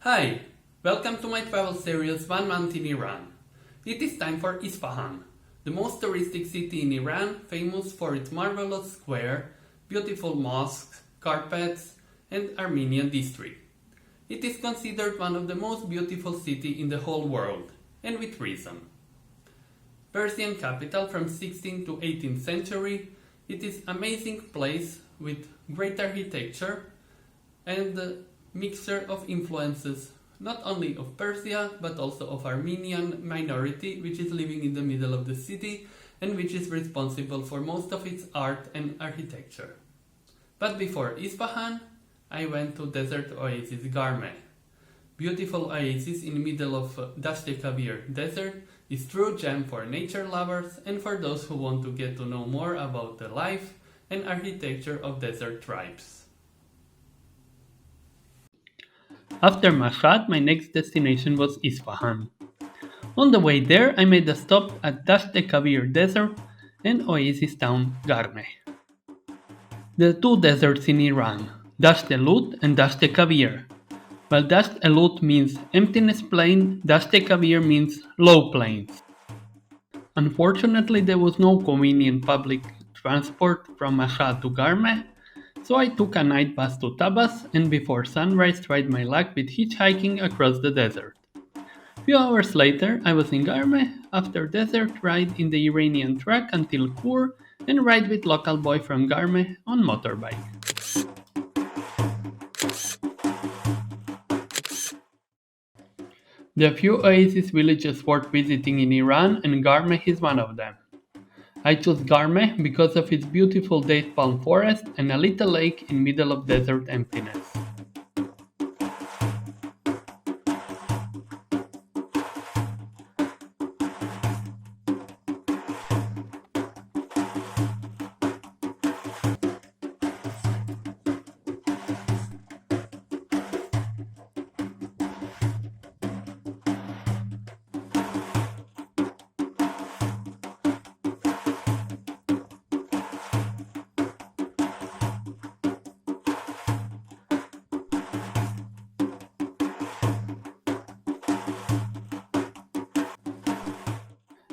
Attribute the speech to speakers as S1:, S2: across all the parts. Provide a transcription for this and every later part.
S1: Hi, welcome to my travel series One Month in Iran. It is time for Isfahan, the most touristic city in Iran, famous for its marvelous square, beautiful mosques, carpets, and Armenian district. It is considered one of the most beautiful cities in the whole world, and with reason. Persian capital from 16th to 18th century, it is amazing place with great architecture and a mixture of influences not only of Persia but also of Armenian minority which is living in the middle of the city and which is responsible for most of its art and architecture. But before Isfahan, I went to desert oasis Garme. Beautiful oasis in the middle of Dasht-e-Kavir desert is true gem for nature lovers and for those who want to get to know more about the life and architecture of desert tribes. After Mashhad, my next destination was Isfahan. On the way there, I made a stop at Dasht-e-Kavir desert and oasis town Garme. The two deserts in Iran, Dasht-e-Lut and Dasht-e-Kavir. While Dasht-e-Lut means emptiness plain, Dasht-e-Kavir means low plains. Unfortunately, there was no convenient public transport from Mashhad to Garme, so I took a night bus to Tabas and before sunrise tried my luck with hitchhiking across the desert. Few hours later, I was in Garme after desert ride in the Iranian track until Kur and ride with local boy from Garme on motorbike. There are few oasis villages worth visiting in Iran and Garme is one of them. I chose Garme because of its beautiful date palm forest and a little lake in middle of desert emptiness.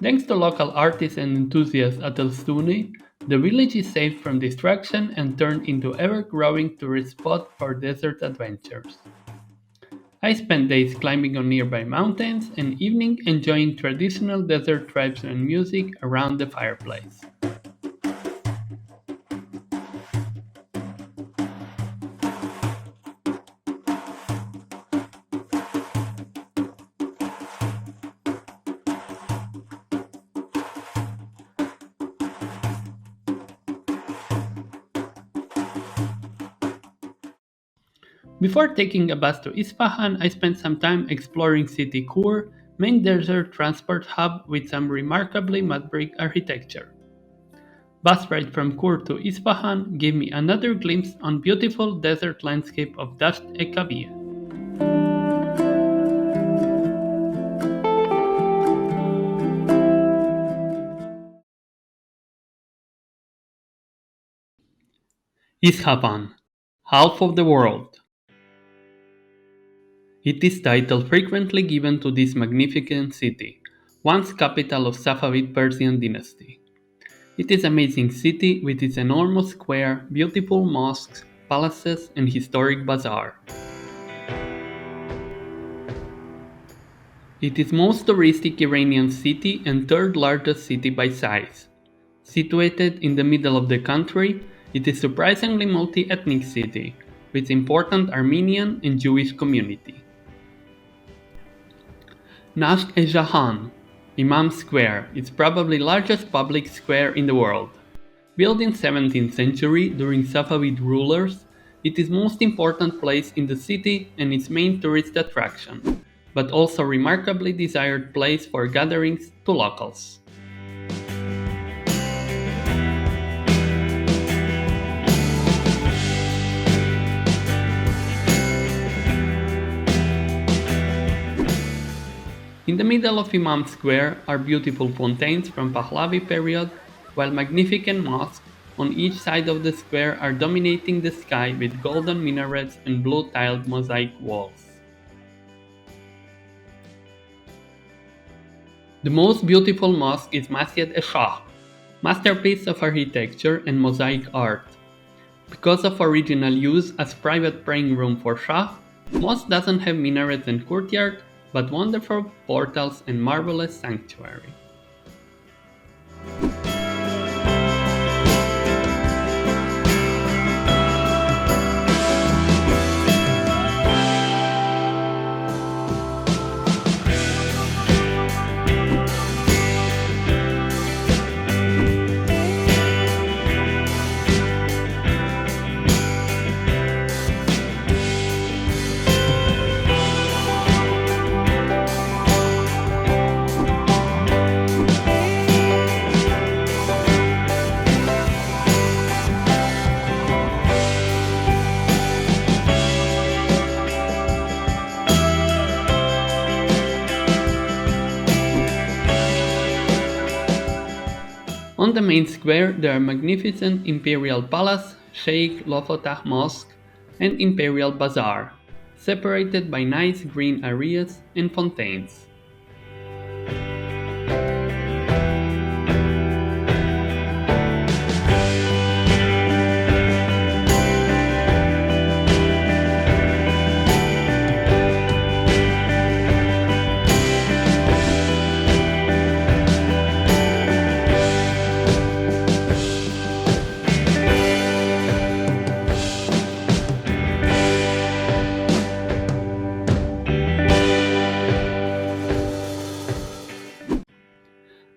S1: Thanks to local artists and enthusiasts at El Suni, the village is saved from destruction and turned into ever-growing tourist spot for desert adventures. I spent days climbing on nearby mountains and evening enjoying traditional desert tribes and music around the fireplace. Before taking a bus to Isfahan, I spent some time exploring City Kur, main desert transport hub with some remarkably mud brick architecture. Bus ride from Kur to Isfahan gave me another glimpse on beautiful desert landscape of Dasht-e-Kavir. Isfahan, half of the world. It is title frequently given to this magnificent city, once capital of Safavid Persian dynasty. It is an amazing city with its enormous square, beautiful mosques, palaces, and historic bazaar. It is most touristic Iranian city and third largest city by size. Situated in the middle of the country, it is surprisingly multi-ethnic city, with important Armenian and Jewish community. Nasht-e-Jahan, Imam Square, is probably largest public square in the world. Built in 17th century during Safavid rulers, it is most important place in the city and its main tourist attraction, but also remarkably desired place for gatherings to locals. In the middle of Imam Square are beautiful fountains from Pahlavi period, while magnificent mosques on each side of the square are dominating the sky with golden minarets and blue tiled mosaic walls. The most beautiful mosque is Masjid e-Shah, masterpiece of architecture and mosaic art. Because of original use as private praying room for Shah, mosque doesn't have minarets and courtyard, but wonderful portals and marvelous sanctuary. On the main square there are magnificent Imperial Palace, Sheikh Lofotah Mosque, and Imperial Bazaar, separated by nice green areas and fontaines.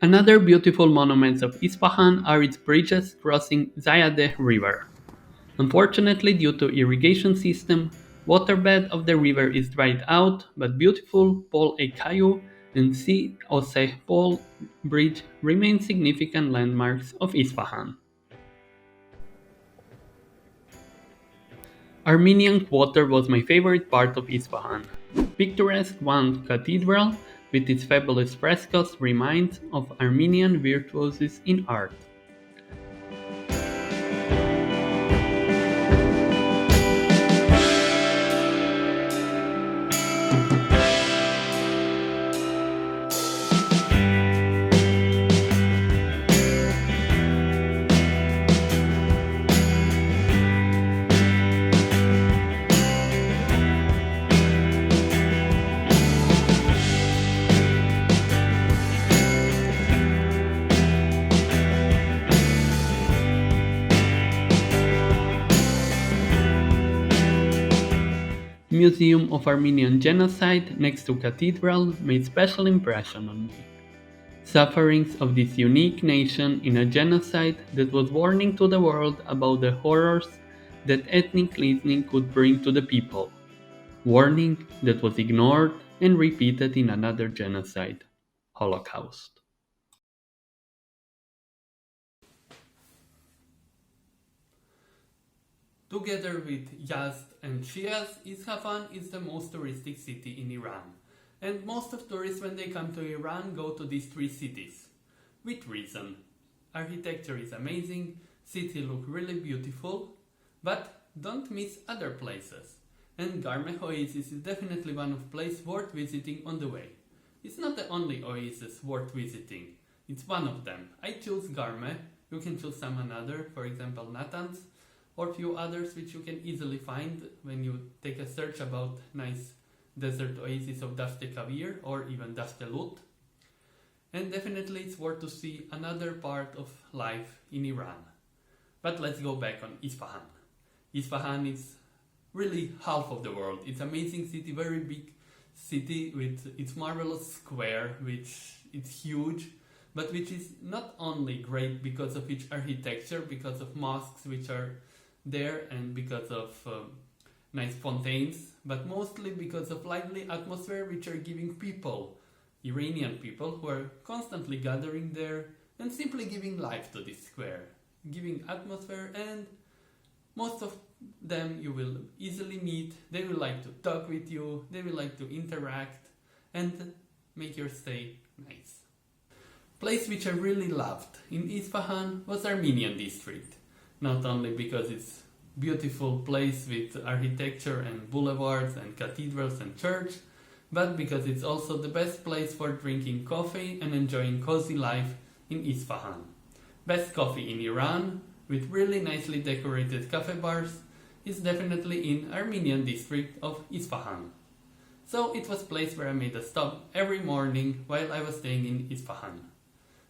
S1: Another beautiful monuments of Isfahan are its bridges crossing Zayadeh River. Unfortunately, due to irrigation system, waterbed of the river is dried out, but beautiful Pol Ekayu and Si Oseh Pol Bridge remain significant landmarks of Isfahan. Armenian Quarter was my favorite part of Isfahan. Picturesque Van Cathedral with its fabulous frescoes reminds of Armenian virtuoses in art. Museum of Armenian Genocide next to Cathedral made special impression on me. Sufferings of this unique nation in a genocide that was warning to the world about the horrors that ethnic cleansing could bring to the people. Warning that was ignored and repeated in another genocide, Holocaust. Together with Yazd and Shiraz, Isfahan is the most touristic city in Iran, and most of tourists when they come to Iran go to these three cities. With reason. Architecture is amazing, city look really beautiful, but don't miss other places. And Garmeh Oasis is definitely one of places worth visiting on the way. It's not the only oasis worth visiting, it's one of them. I choose Garmeh, you can choose some another, for example Natanz, or few others which you can easily find when you take a search about nice desert oasis of Dasht-e Kavir or even Dasht-e Lut. And definitely it's worth to see another part of life in Iran. But let's go back on Isfahan. Isfahan is really half of the world. It's an amazing city, very big city with its marvelous square, which is huge, but which is not only great because of its architecture, because of mosques which are there and because of nice fontaines, but mostly because of lively atmosphere which are giving people, Iranian people, who are constantly gathering there and simply giving life to this square, giving atmosphere, and most of them you will easily meet. They will like to talk with you, they will like to interact and make your stay nice. Place which I really loved in Isfahan was Armenian district. Not only because it's beautiful place with architecture and boulevards and cathedrals and church, but because it's also the best place for drinking coffee and enjoying cozy life in Isfahan. Best coffee in Iran, with really nicely decorated cafe bars, is definitely in Armenian district of Isfahan. So it was a place where I made a stop every morning while I was staying in Isfahan.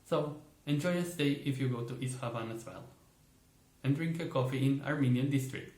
S1: So enjoy a stay if you go to Isfahan as well. And drink a coffee in Armenian district.